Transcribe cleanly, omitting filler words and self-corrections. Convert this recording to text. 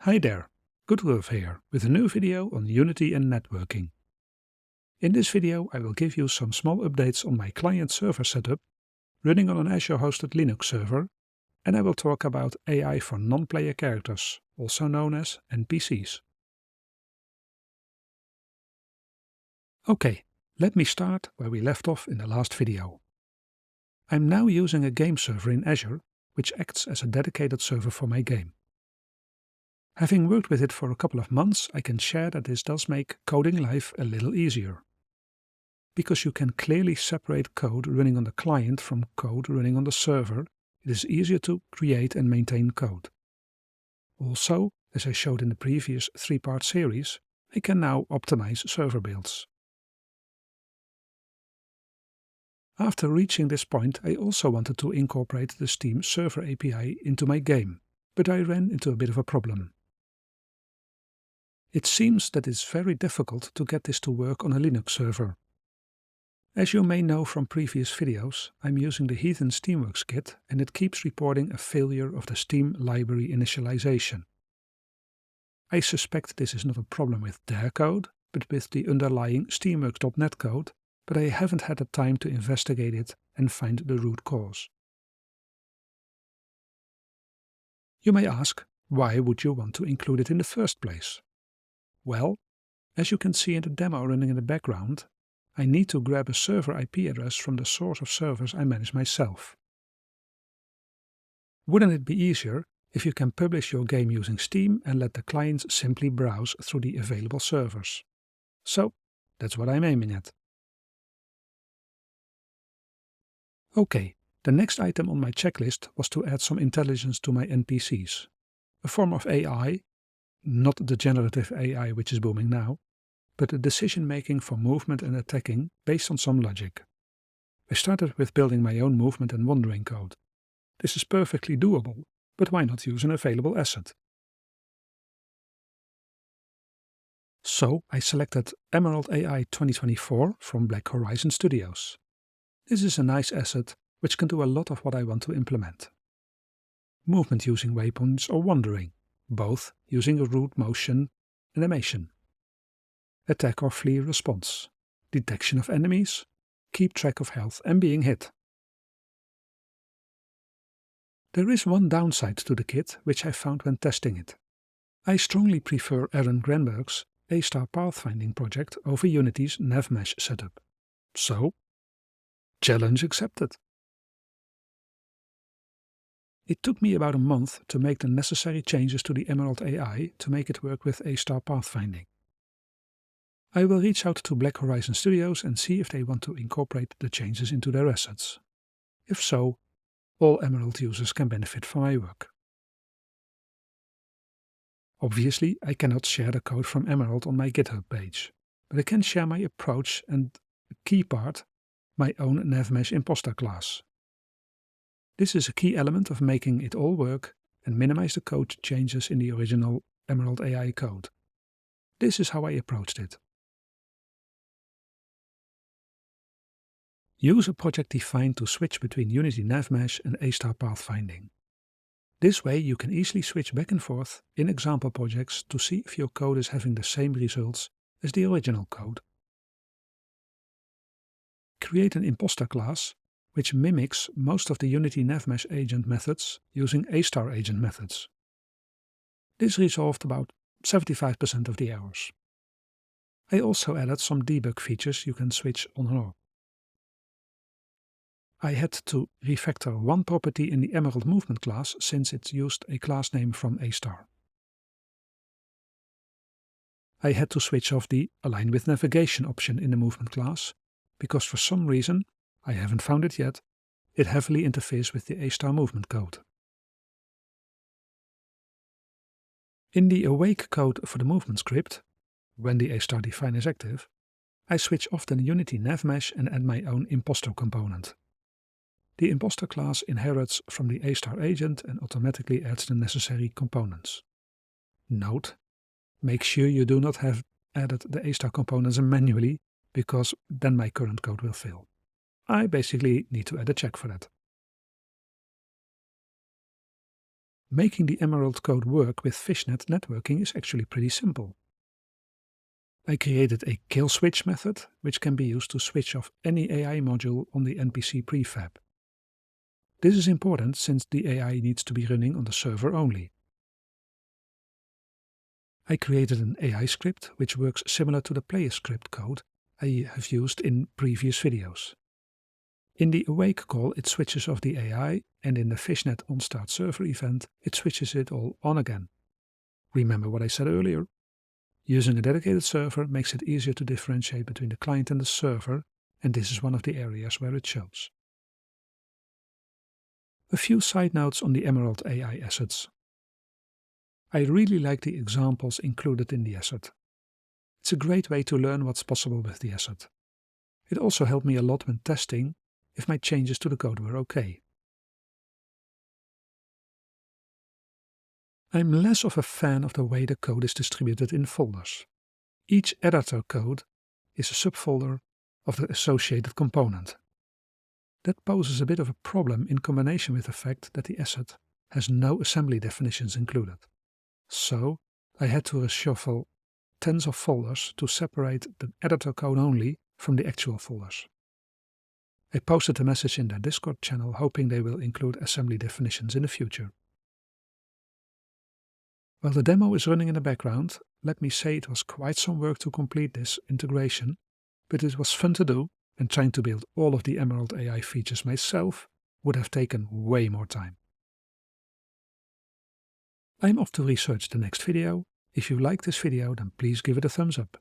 Hi there, Goodworth here with a new video on Unity and networking. In this video I will give you some small updates on my client server setup running on an Azure hosted Linux server, and I will talk about AI for non-player characters, also known as NPCs. Okay, let me start where we left off in the last video. I'm now using a game server in Azure, which acts as a dedicated server for my game. Having worked with it for a couple of months, I can share that this does make coding life a little easier. Because you can clearly separate code running on the client from code running on the server, it is easier to create and maintain code. Also, as I showed in the previous 3-part series, I can now optimize server builds. After reaching this point, I also wanted to incorporate the Steam Server API into my game, but I ran into a bit of a problem. It seems that it's very difficult to get this to work on a Linux server. As you may know from previous videos, I'm using the Heathen Steamworks kit and it keeps reporting a failure of the Steam library initialization. I suspect this is not a problem with their code, but with the underlying Steamworks.net code, but I haven't had the time to investigate it and find the root cause. You may ask, why would you want to include it in the first place? Well, as you can see in the demo running in the background, I need to grab a server IP address from the source of servers I manage myself. Wouldn't it be easier if you can publish your game using Steam and let the clients simply browse through the available servers? So, that's what I'm aiming at. Okay, the next item on my checklist was to add some intelligence to my NPCs. A form of AI, not the generative AI which is booming now, but the decision-making for movement and attacking based on some logic. I started with building my own movement and wandering code. This is perfectly doable, but why not use an available asset? So I selected Emerald AI 2024 from Black Horizon Studios. This is a nice asset which can do a lot of what I want to implement. Movement using waypoints or wandering, both using a root motion animation. Attack or flee response, detection of enemies, keep track of health and being hit. There is one downside to the kit which I found when testing it. I strongly prefer Aaron Granberg's AStarpathfinding project over Unity's NavMesh setup. So, challenge accepted. It took me about a month to make the necessary changes to the Emerald AI to make it work with AStarpathfinding. I will reach out to Black Horizon Studios and see if they want to incorporate the changes into their assets. If so, all Emerald users can benefit from my work. Obviously, I cannot share the code from Emerald on my GitHub page, but I can share my approach and a key part, my own NavMesh imposter class. This is a key element of making it all work and minimize the code changes in the original Emerald AI code. This is how I approached it. Use a project defined to switch between Unity NavMesh and AStarpathfinding. This way you can easily switch back and forth in example projects to see if your code is having the same results as the original code. Create an imposter class which mimics most of the Unity NavMesh agent methods using AStar agent methods. This resolved about 75% of the errors. I also added some debug features you can switch on and off. I had to refactor one property in the Emerald Movement class since it used a class name from AStar. I had to switch off the Align with Navigation option in the Movement class, because for some reason, I haven't found it yet, it heavily interferes with the AStar movement code. In the awake code for the movement script, when the AStar define is active, I switch off the Unity NavMesh and add my own imposter component. The imposter class inherits from the AStar agent and automatically adds the necessary components. Note, make sure you do not have added the AStar components manually, because then my current code will fail. I basically need to add a check for that. Making the Emerald code work with Fishnet networking is actually pretty simple. I created a kill switch method, which can be used to switch off any AI module on the NPC prefab. This is important since the AI needs to be running on the server only. I created an AI script which works similar to the player script code I have used in previous videos. In the awake call it switches off the AI, and in the Fishnet onStart server event it switches it all on again. Remember what I said earlier? Using a dedicated server makes it easier to differentiate between the client and the server, and this is one of the areas where it shows. A few side notes on the Emerald AI assets. I really like the examples included in the asset. It's a great way to learn what's possible with the asset. It also helped me a lot when testing if my changes to the code were okay. I'm less of a fan of the way the code is distributed in folders. Each editor code is a subfolder of the associated component. That poses a bit of a problem in combination with the fact that the asset has no assembly definitions included. So I had to reshuffle tens of folders to separate the editor code only from the actual folders. I posted a message in their Discord channel hoping they will include assembly definitions in the future. While the demo is running in the background, let me say it was quite some work to complete this integration, but it was fun to do, and trying to build all of the Emerald AI features myself would have taken way more time. I'm off to research the next video. If you like this video, then please give it a thumbs up.